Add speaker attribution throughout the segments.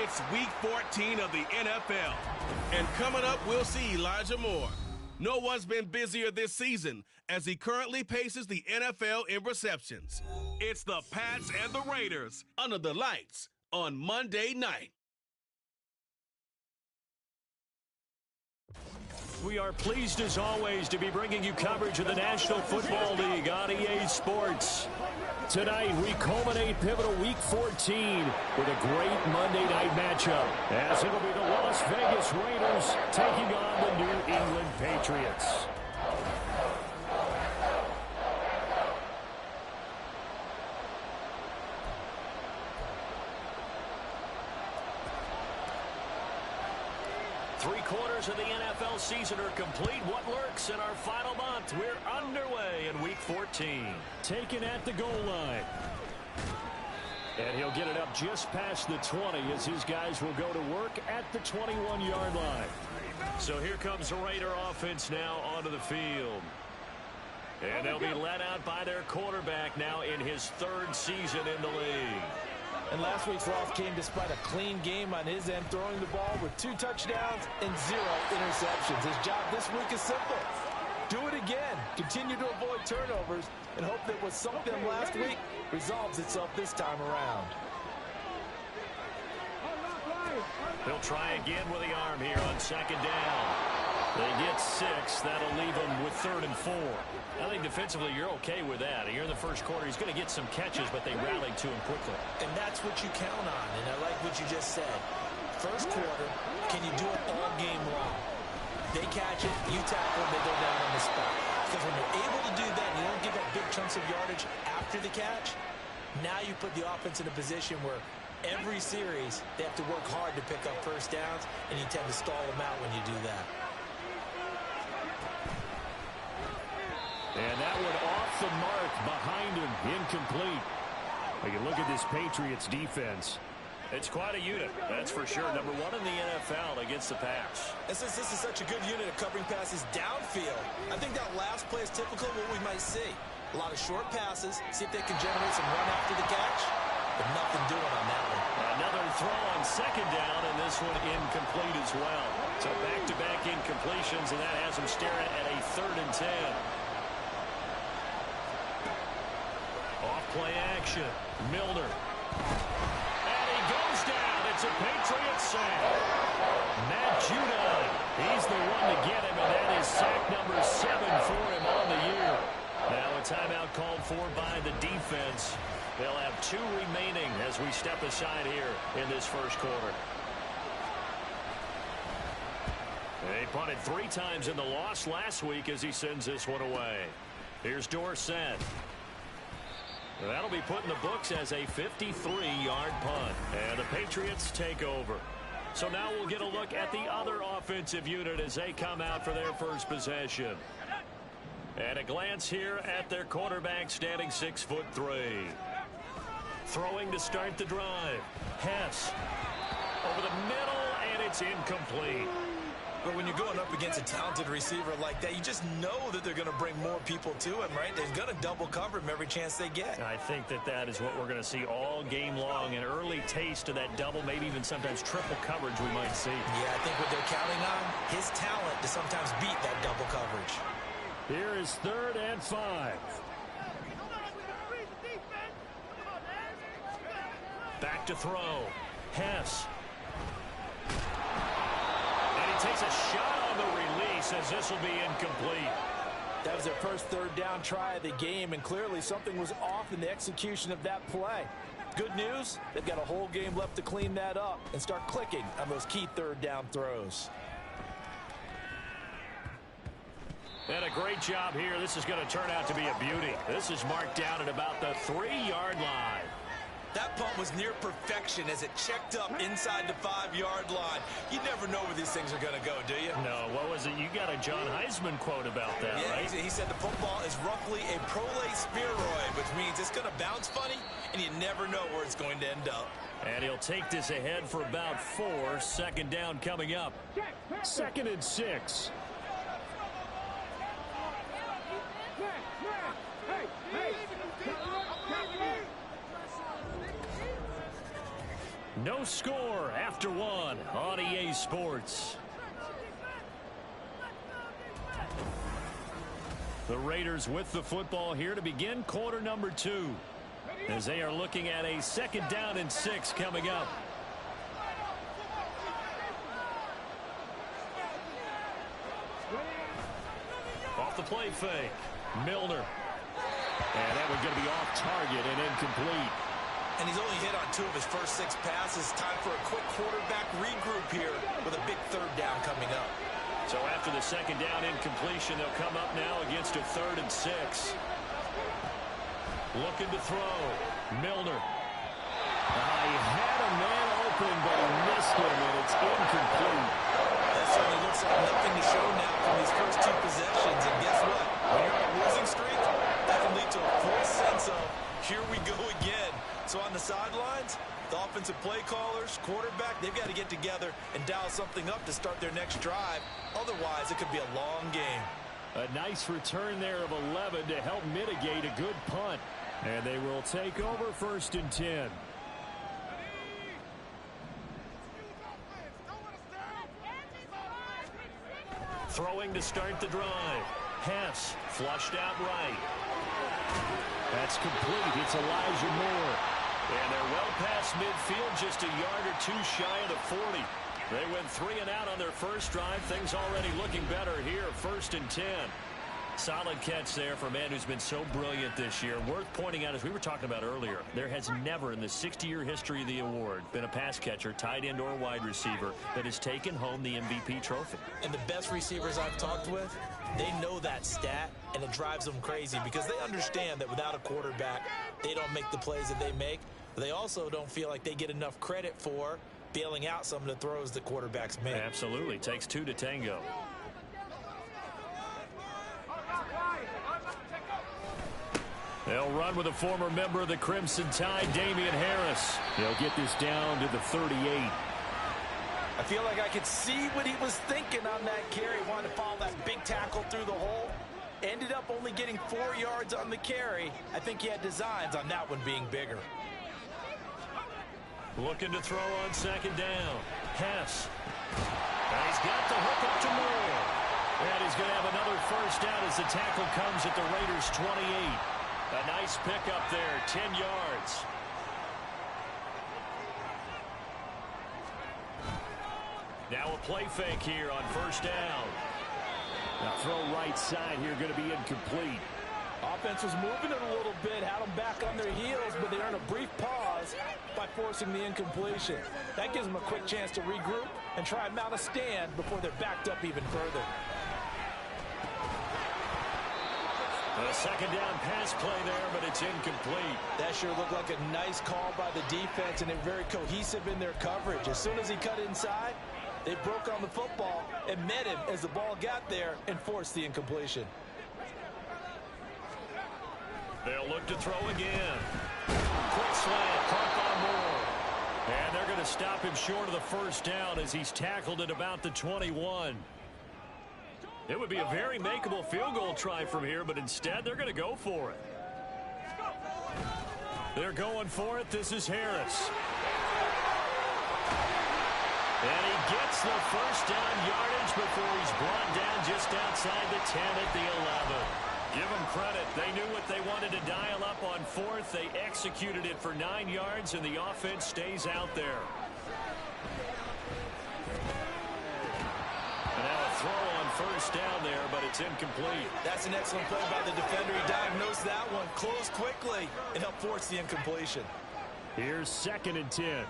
Speaker 1: It's Week 14 of the NFL. And coming up, we'll see Elijah Moore. No one's been busier this season as he currently paces the NFL in receptions. It's the Pats and the Raiders under the lights on Monday night.
Speaker 2: We are pleased as always to be bringing you coverage of the National Football League on EA Sports. Tonight we culminate pivotal Week 14 with a great Monday night matchup, as it'll be the Las Vegas Raiders taking on the New England Patriots. Three-quarters of the NFL season are complete. What lurks in our final month? We're underway in Week 14. Taken at the goal line. And he'll get it up just past the 20 as his guys will go to work at the 21-yard line. So here comes the Raider offense now onto the field. And they'll be led out by their quarterback now in his third season in the league.
Speaker 3: And last week's loss came despite a clean game on his end, throwing the ball with 2 touchdowns and 0 interceptions. His job this week is simple. Do it again. Continue to avoid turnovers and hope that what sunk them last week resolves itself this time around.
Speaker 2: He'll try again with the arm here on second down. They get 6. That'll leave them with 3rd and 4. I think defensively you're okay with that. Here in the first quarter, he's going to get some catches, but they rallied to him quickly.
Speaker 3: And that's what you count on, and I like what you just said. First quarter, can you do it all game long? They catch it, you tackle them, they go down on the spot. Because when you're able to do that, and you don't give up big chunks of yardage after the catch, now you put the offense in a position where every series they have to work hard to pick up first downs, and you tend to stall them out when you do that.
Speaker 2: And that one off the mark behind him, incomplete. We can look at this Patriots defense. It's quite a unit, that's for sure. Number 1 in the NFL against the pass.
Speaker 3: And since this is such a good unit of covering passes downfield, I think that last play is typical of what we might see. A lot of short passes, see if they can generate some run after the catch, but nothing doing on that one.
Speaker 2: Another throw on second down, and this one incomplete as well. So back-to-back incompletions, and that has them staring at a 3rd and 10. Off-play action. Milner. And he goes down. It's a Patriots sack. Matt Judon. He's the one to get him, and that is sack number 7 for him on the year. Now a timeout called for by the defense. They'll have 2 remaining as we step aside here in this first quarter. They punted 3 times in the loss last week as he sends this one away. Here's Dorsett. That'll be put in the books as a 53-yard punt. And the Patriots take over. So now we'll get a look at the other offensive unit as they come out for their first possession. And a glance here at their quarterback standing 6'3". Throwing to start the drive. Hess. Over the middle, and it's incomplete.
Speaker 3: But when you're going up against a talented receiver like that, you just know that they're going to bring more people to him, right? They're going to double cover him every chance they get.
Speaker 2: I think that is what we're going to see all game long. An early taste of that double, maybe even sometimes triple coverage we might see.
Speaker 3: Yeah, I think what they're counting on, his talent to sometimes beat that double coverage.
Speaker 2: Here is 3rd and 5. Back to throw. Hess. Takes a shot on the release as this will be incomplete.
Speaker 3: That was their first 3rd down try of the game, and clearly something was off in the execution of that play. Good news, they've got a whole game left to clean that up and start clicking on those key 3rd down throws.
Speaker 2: And a great job here. This is going to turn out to be a beauty. This is marked down at about the 3-yard line.
Speaker 3: That punt was near perfection as it checked up inside the 5-yard line. You never know where these things are going to go, do you?
Speaker 2: No, what was it? You got a John Heisman quote about that,
Speaker 3: yeah,
Speaker 2: right?
Speaker 3: He said the football is roughly a prolate spheroid, which means it's going to bounce funny, and you never know where it's going to end up.
Speaker 2: And he'll take this ahead for about 4. 2nd down coming up. 2nd and 6. No score after one on EA Sports. The Raiders with the football here to begin quarter number 2. As they are looking at a 2nd down and 6 coming up. Off the play fake. Milner. And that one's going to be off target and incomplete.
Speaker 3: And he's only hit on 2 of his first 6 passes. Time for a quick quarterback regroup here with a big 3rd down coming up.
Speaker 2: So after the 2nd down incompletion, they'll come up now against a 3rd and 6. Looking to throw. Milner. He had a man open, but he missed him, and it's incomplete.
Speaker 3: That certainly looks like nothing to show now from these first 2 possessions. And guess what? When you're on a losing streak, that can lead to a full sense of, here we go again. So on the sidelines, the offensive play callers, quarterback, they've got to get together and dial something up to start their next drive. Otherwise, it could be a long game.
Speaker 2: A nice return there of 11 to help mitigate a good punt. And they will take over 1st and 10. Throwing to start the drive. Hess flushed out right. That's complete. It's Elijah Moore. And they're well past midfield, just a yard or 2 shy of the 40. They went 3 and out on their first drive. Things already looking better here. 1st and 10. Solid catch there for a man who's been so brilliant this year. Worth pointing out, as we were talking about earlier, there has never in the 60-year history of the award been a pass catcher, tight end, or wide receiver that has taken home the MVP trophy.
Speaker 3: And the best receivers I've talked with, they know that stat, and it drives them crazy because they understand that without a quarterback, they don't make the plays that they make. But they also don't feel like they get enough credit for bailing out some of the throws the quarterbacks make.
Speaker 2: Absolutely. Takes 2 to tango. They'll run with a former member of the Crimson Tide, Damian Harris. He'll get this down to the 38.
Speaker 3: I feel like I could see what he was thinking on that carry. Wanted to follow that big tackle through the hole. Ended up only getting 4 yards on the carry. I think he had designs on that one being bigger.
Speaker 2: Looking to throw on 2nd down. Hess. And he's got the hook up to Moore. And he's going to have another 1st down as the tackle comes at the Raiders' 28. A nice pickup there, 10 yards. Now a play fake here on 1st down. Now throw right side here, going to be incomplete.
Speaker 4: Offense was moving it a little bit, had them back on their heels, but they earned a brief pause by forcing the incompletion. That gives them a quick chance to regroup and try and mount a stand before they're backed up even further.
Speaker 2: A 2nd down pass play there, but it's incomplete.
Speaker 4: That sure looked like a nice call by the defense, and they're very cohesive in their coverage. As soon as he cut inside, they broke on the football and met him as the ball got there and forced the incompletion.
Speaker 2: They'll look to throw again. Quick slant, caught by Moore. And they're going to stop him short of the 1st down as he's tackled at about the 21. It would be a very makeable field goal try from here, but instead they're going to go for it. They're going for it. This is Harris. And he gets the 1st down yardage before he's brought down just outside the 10 at the 11. Give them credit. They knew what they wanted to dial up on 4th. They executed it for 9 yards, and the offense stays out there. And now a throw on 1st down there, but it's incomplete.
Speaker 3: That's an excellent play by the defender. He diagnosed that one, closed quickly, and helped force the incompletion.
Speaker 2: Here's 2nd and 10.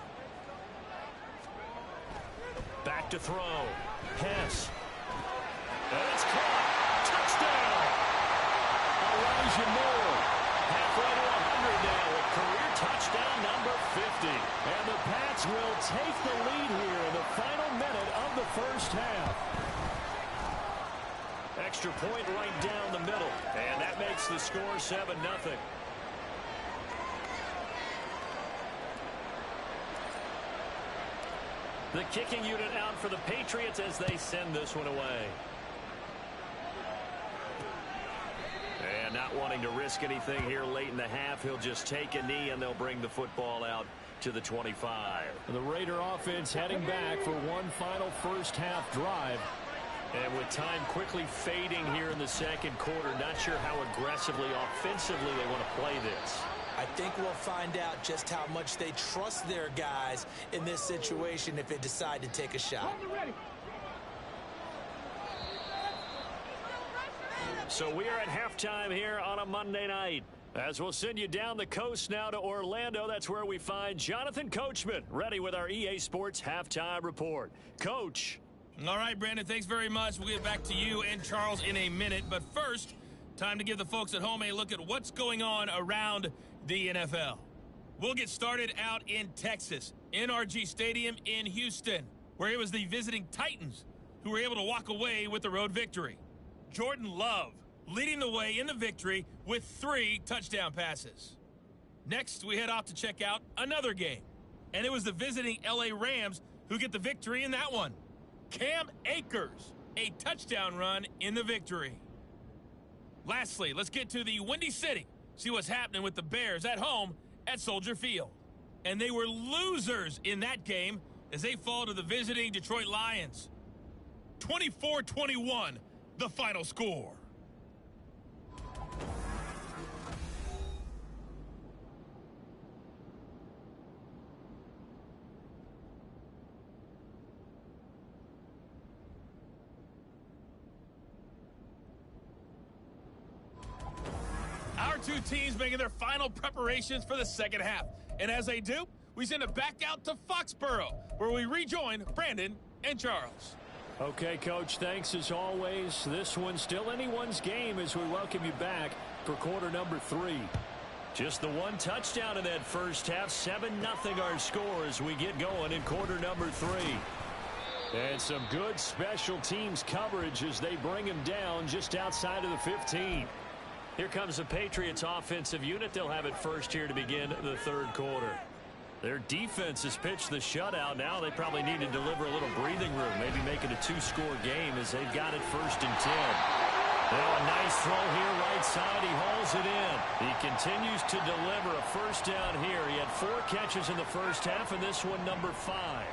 Speaker 2: Back to throw. Hess. And it's caught. Touchdown. Elijah Moore. Halfway to 100 now with career touchdown number 50. And the Pats will take the lead here in the final minute of the 1st half. Extra point right down the middle. And that makes the score 7-0. The kicking unit out for the Patriots as they send this one away. And not wanting to risk anything here late in the half, he'll just take a knee and they'll bring the football out. to the 25.
Speaker 5: The Raider offense heading back for one final first-half drive.
Speaker 2: And with time quickly fading here in the second quarter, not sure how aggressively, offensively they want to play this.
Speaker 3: I think we'll find out just how much they trust their guys in this situation if they decide to take a shot.
Speaker 2: So we are at halftime here on a Monday night. As we'll send you down the coast now to Orlando, that's where we find Jonathan Coachman, ready with our EA Sports Halftime Report. Coach.
Speaker 6: All right, Brandon, thanks very much. We'll get back to you and Charles in a minute. But first, time to give the folks at home a look at what's going on around the NFL. We'll get started out in Texas, NRG Stadium in Houston, where it was the visiting Titans who were able to walk away with the road victory. Jordan Love leading the way in the victory with 3 touchdown passes. Next, we head off to check out another game, and it was the visiting LA Rams who get the victory in that one. Cam Akers, a touchdown run in the victory. Lastly, let's get to the Windy City, see what's happening with the Bears at home at Soldier Field. And they were losers in that game as they fall to the visiting Detroit Lions. 24-21, the final score. Our two teams making their final preparations for the second half. And as they do, we send it back out to Foxborough, where we rejoin Brandon and Charles.
Speaker 5: Okay, Coach, thanks as always. This one's still anyone's game as we welcome you back for quarter number 3.
Speaker 2: Just the one touchdown in that first half, 7-0 our score as we get going in quarter number 3.
Speaker 5: And some good special teams coverage as they bring him down just outside of the 15.
Speaker 2: Here comes the Patriots offensive unit. They'll have it first here to begin the third quarter. Their defense has pitched the shutout. Now they probably need to deliver a little breathing room, maybe make it a 2-score game as they've got it first and 10. Now a nice throw here right side. He hauls it in. He continues to deliver a first down here. He had 4 catches in the first half, and this one number 5.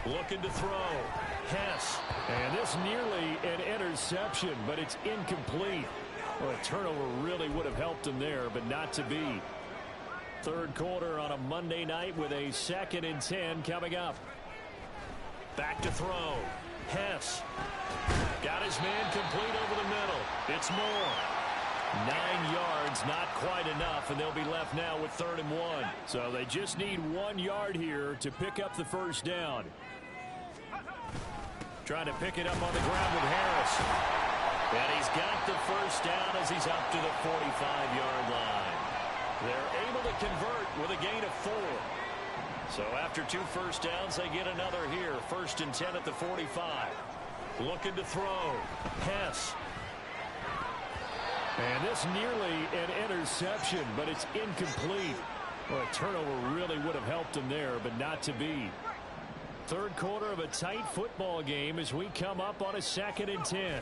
Speaker 2: Looking to throw. Hess. And this nearly an interception, but it's incomplete. Well, a turnover really would have helped him there, but not to be. Third quarter on a Monday night with a 2nd and 10 coming up. Back to throw. Hess. Got his man complete over the middle. It's more. 9 yards, not quite enough, and they'll be left now with 3rd and 1. So they just need 1 yard here to pick up the first down. Trying to pick it up on the ground with Harris. And he's got the first down as he's up to the 45-yard line. They're able to convert with a gain of 4. So after 2 first downs, they get another here. 1st and 10 at the 45. Looking to throw. Hess.
Speaker 5: And this nearly an interception, but it's incomplete. Well, a turnover really would have helped him there, but not to be. Third quarter of a tight football game as we come up on a 2nd and 10.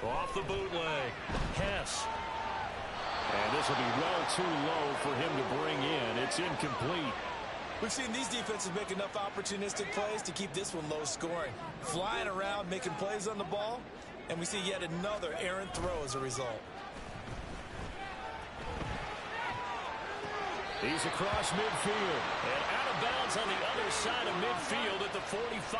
Speaker 2: Off the bootleg. Hess.
Speaker 5: And this will be well too low for him to bring in. It's incomplete.
Speaker 3: We've seen these defenses make enough opportunistic plays to keep this one low scoring. Flying around, making plays on the ball, and we see yet another errant throw as a result.
Speaker 5: He's across midfield.
Speaker 2: And out of bounds on the other side of midfield at the 45.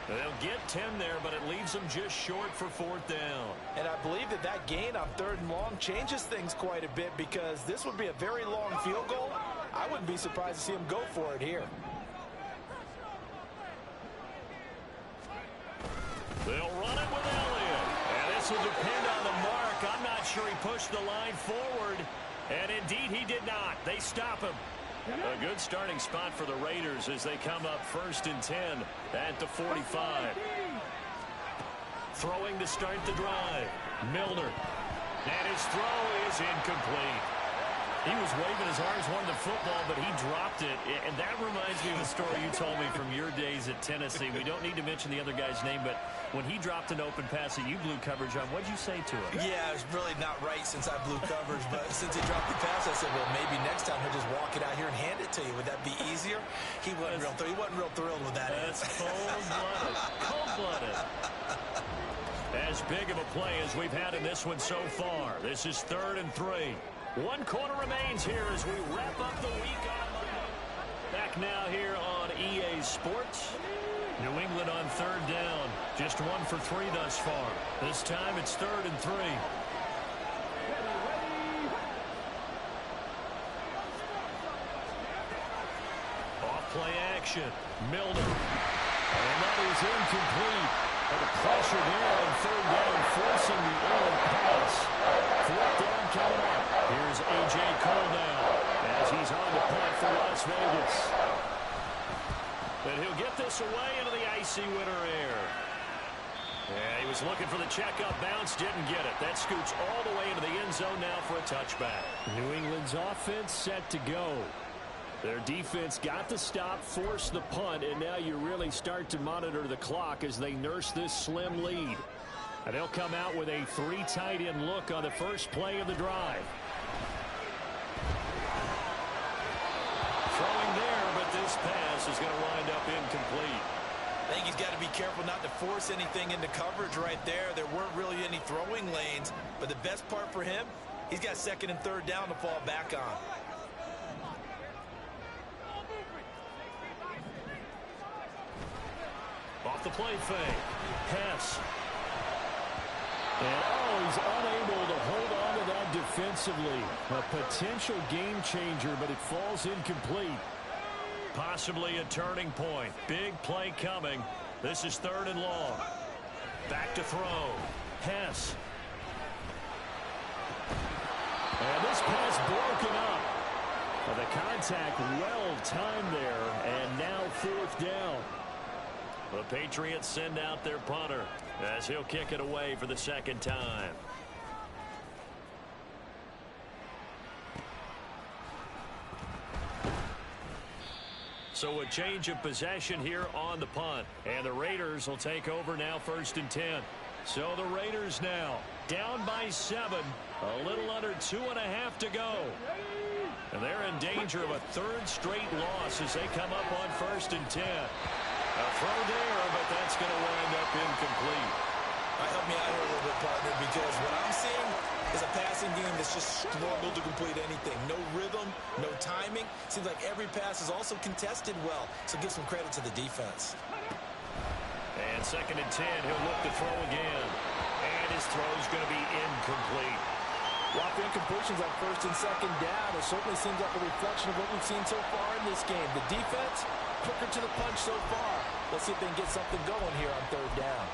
Speaker 2: They'll get 10 there, but it leaves them just short for 4th down.
Speaker 4: And I believe that gain on 3rd and long changes things quite a bit because this would be a very long field goal. I wouldn't be surprised to see him go for it here.
Speaker 2: They'll run it with Elliott. And this will depend on the mark. I'm not sure he pushed the line forward. And indeed he did not. They stop him. A good starting spot for the Raiders as they come up 1st and 10 at the 45. Throwing to start the drive. Milner. And his throw is incomplete. He was waving his arms, wanted the football, but he dropped it. And that reminds me of a story you told me from your days at Tennessee. We don't need to mention the other guy's name, but when he dropped an open pass that you blew coverage on, what'd you say to him?
Speaker 3: Yeah, it's really not right since I blew coverage, but since he dropped the pass, I said, well, maybe next time he'll just walk it out here and hand it to you. Would that be easier? He wasn't real thrilled with that.
Speaker 2: That's cold-blooded. Cold-blooded. As big of a play as we've had in this one so far. This is 3rd and 3. 1 quarter remains here as we wrap up the week on a Monday. Back now here on EA Sports. New England on 3rd down. Just 1 for 3 thus far. This time it's 3rd and 3. Off-play action. Milner. And that is incomplete. And the pressure there on 3rd down, forcing the early pass. 4th down coming up. Here's A.J. Cole now as he's on the punt for Las Vegas. And he'll get this away into the icy winter air. Yeah, he was looking for the checkup bounce, didn't get it. That scoots all the way into the end zone now for a touchback.
Speaker 5: New England's offense set to go. Their defense got the stop, forced the punt, and now you really start to monitor the clock as they nurse this slim lead. And they'll come out with a 3 tight end look on the first play of the drive.
Speaker 2: Throwing there, but this pass is going to wind up incomplete.
Speaker 3: I think he's got to be careful not to force anything into coverage right there. There weren't really any throwing lanes, but the best part for him, he's got 2nd and 3rd down to fall back on.
Speaker 2: Off the play fake. Pass.
Speaker 5: And he's unable to hold on to that defensively. A potential game changer, but it falls incomplete.
Speaker 2: Possibly a turning point. Big play coming. This is 3rd and long. Back to throw. Hess.
Speaker 5: And this pass broken up. The contact well timed there, and now 4th down.
Speaker 2: The Patriots send out their punter as he'll kick it away for the 2nd time. So a change of possession here on the punt. And the Raiders will take over now 1st and 10. So the Raiders now down by 7. A little under 2.5 to go. And they're in danger of a 3rd straight loss as they come up on 1st and 10. A throw there, but that's going to wind up incomplete.
Speaker 3: Help me out here a little bit, partner, because what I'm seeing is a passing game that's just struggled to complete anything. No rhythm, no timing. Seems like every pass is also contested well, so give some credit to the defense.
Speaker 2: And 2nd and 10, he'll look to throw again. And his throw's going to be incomplete.
Speaker 4: Rough incompletions on 1st and 2nd down. It certainly seems like a reflection of what we've seen so far in this game. The defense, quicker to the punch so far. Let's see if they can get something going here on 3rd down.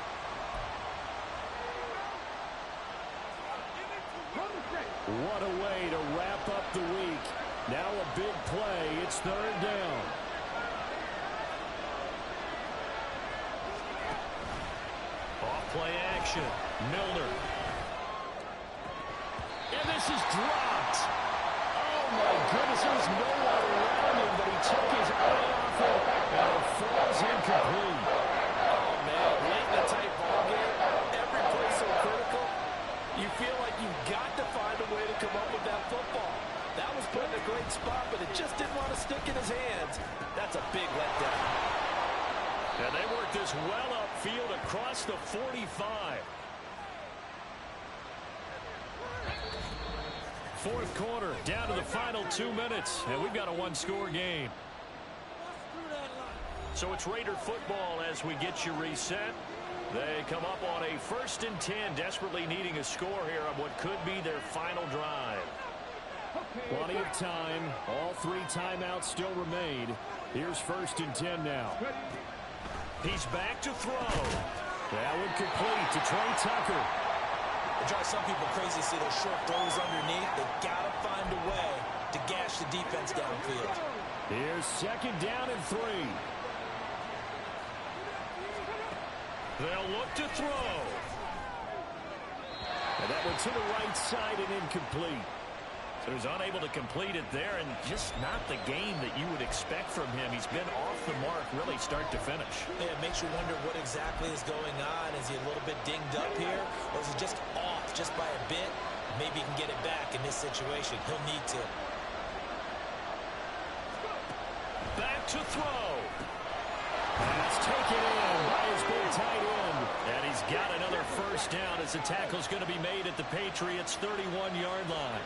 Speaker 5: What a way to wrap up the week. Now a big play. It's 3rd down.
Speaker 2: Off-play action. Milner.
Speaker 5: And this is dropped. Oh, my goodness. There was no one around him, but he took his eye off it, and it falls incomplete.
Speaker 4: Oh, man. Late in the tight ball game, every play so critical. You feel like you've got to find a way to come up with that football. That was put in a great spot, but it just didn't want to stick in his hands. That's a big letdown.
Speaker 2: And they work this well upfield across the 45. 4th quarter, down to the final 2 minutes, and we've got a 1-score game. So it's Raider football as we get you reset. They come up on a 1st and 10, desperately needing a score here on what could be their final drive.
Speaker 5: Plenty of time. All 3 timeouts still remain. Here's 1st and 10 now.
Speaker 2: He's back to throw.
Speaker 5: That one complete to Trey Tucker.
Speaker 3: It drives some people crazy to see those short throws underneath. They've got to find a way to gash the defense downfield.
Speaker 5: Here's 2nd down and 3.
Speaker 2: They'll look to throw.
Speaker 5: And that one to the right side and incomplete.
Speaker 2: So he's unable to complete it there, and just not the game that you would expect from him. He's been off the mark really start to finish.
Speaker 3: Yeah, it makes you wonder what exactly is going on. Is he a little bit dinged up here, or is he just off just by a bit? Maybe he can get it back in this situation. He'll need to.
Speaker 2: Back to throw. That's taken in by his big tight end. And he's got another first down as the tackle's going to be made at the Patriots' 31-yard line.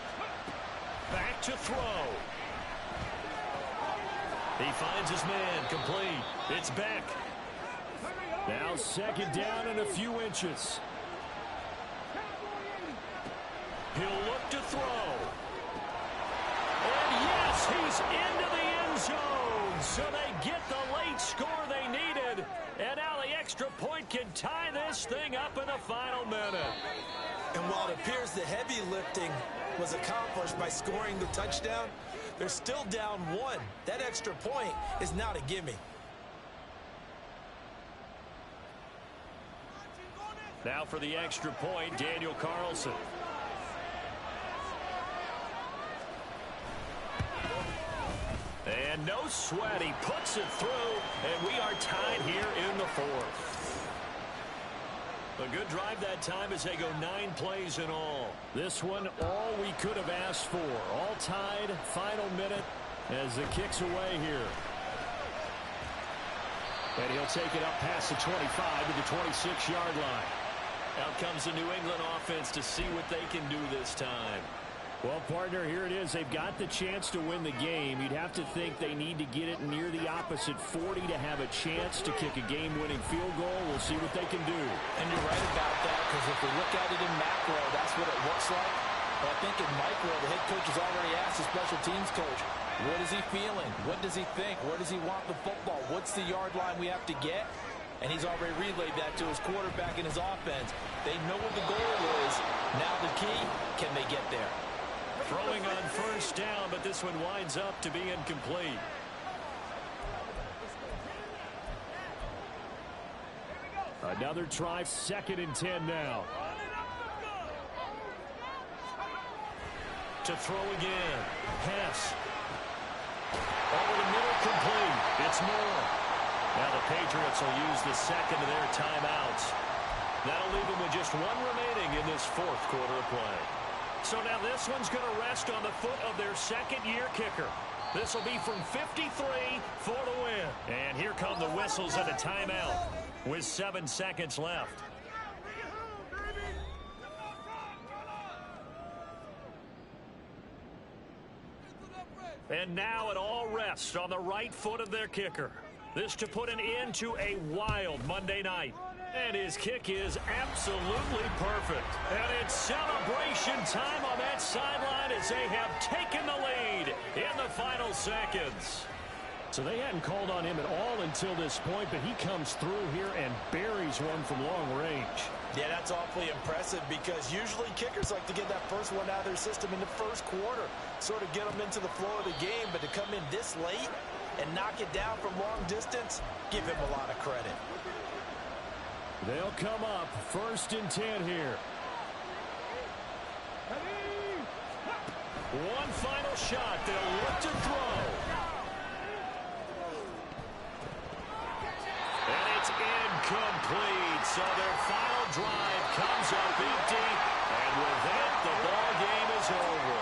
Speaker 2: Back to throw. He finds his man, complete. It's Beck.
Speaker 5: Now second down and a few inches.
Speaker 2: He'll look to throw. And yes, he's into the end zone. So they get the late score they needed. And now the extra point can tie this thing up in the final minute.
Speaker 3: And while it appears the heavy lifting was accomplished by scoring the touchdown, they're still down one. That extra point is not a gimme.
Speaker 2: Now for the extra point, Daniel Carlson. And no sweat, he puts it through, and we are tied here in the fourth. A good drive that time as they go 9 plays in all.
Speaker 5: This one, all we could have asked for. All tied, final minute as the kick's away here. And he'll take it up past the 25 to the 26-yard line.
Speaker 2: Out comes the New England offense to see what they can do this time.
Speaker 5: Well, partner, here it is. They've got the chance to win the game. You'd have to think they need to get it near the opposite 40 to have a chance to kick a game-winning field goal. We'll see what they can do.
Speaker 4: And you're right about that, because if we look at it in macro, that's what it looks like. But I think in micro, the head coach has already asked the special teams coach, what is he feeling? What does he think? Where does he want the football? What's the yard line we have to get? And he's already relayed that to his quarterback and his offense. They know what the goal is. Now the key, can they get there?
Speaker 2: Throwing on first down, but this one winds up to be incomplete.
Speaker 5: Another try, 2nd and 10 now.
Speaker 2: To throw again. Pass. Over the middle, complete. It's Moore. Now the Patriots will use the second of their timeouts. That'll leave them with just one remaining in this fourth quarter of play. So now this one's going to rest on the foot of their second-year kicker. This will be from 53 for the win. And here come the whistles of the timeout with 7 seconds left. And now it all rests on the right foot of their kicker. This to put an end to a wild Monday night. And his kick is absolutely perfect. And it's celebration time on that sideline as they have taken the lead in the final seconds.
Speaker 5: So they hadn't called on him at all until this point, but he comes through here and buries one from long range.
Speaker 3: Yeah, that's awfully impressive because usually kickers like to get that first one out of their system in the first quarter, sort of get them into the flow of the game, but to come in this late and knock it down from long distance, give him a lot of credit.
Speaker 5: They'll come up 1st and 10 here.
Speaker 2: One final shot. They'll look to throw. And it's incomplete. So their final drive comes up empty. And with that, the ball game is over.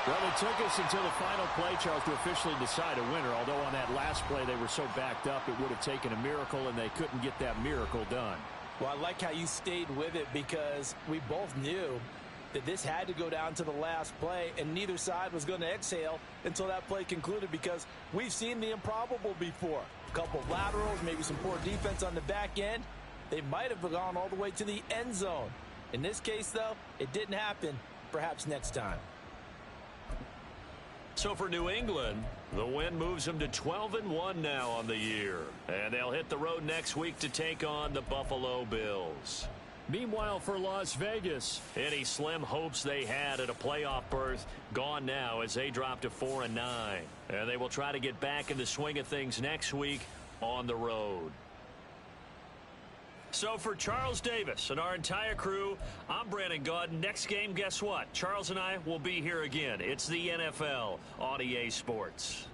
Speaker 5: Well, it took us until the final play, Charles, to officially decide a winner. Although on that last play they were so backed up, it would have taken a miracle, and they couldn't get that miracle done.
Speaker 4: Well, I like how you stayed with it because we both knew that this had to go down to the last play, and neither side was going to exhale until that play concluded because we've seen the improbable before. A couple of laterals, maybe some poor defense on the back end. They might have gone all the way to the end zone. In this case, though, it didn't happen. Perhaps next time.
Speaker 2: So for New England, the win moves them to 12-1 now on the year. And they'll hit the road next week to take on the Buffalo Bills.
Speaker 5: Meanwhile, for Las Vegas,
Speaker 2: any slim hopes they had at a playoff berth gone now as they drop to 4-9. And they will try to get back in the swing of things next week on the road. So for Charles Davis and our entire crew, I'm Brandon Gaudin. Next game, guess what? Charles and I will be here again. It's the NFL on EA Sports.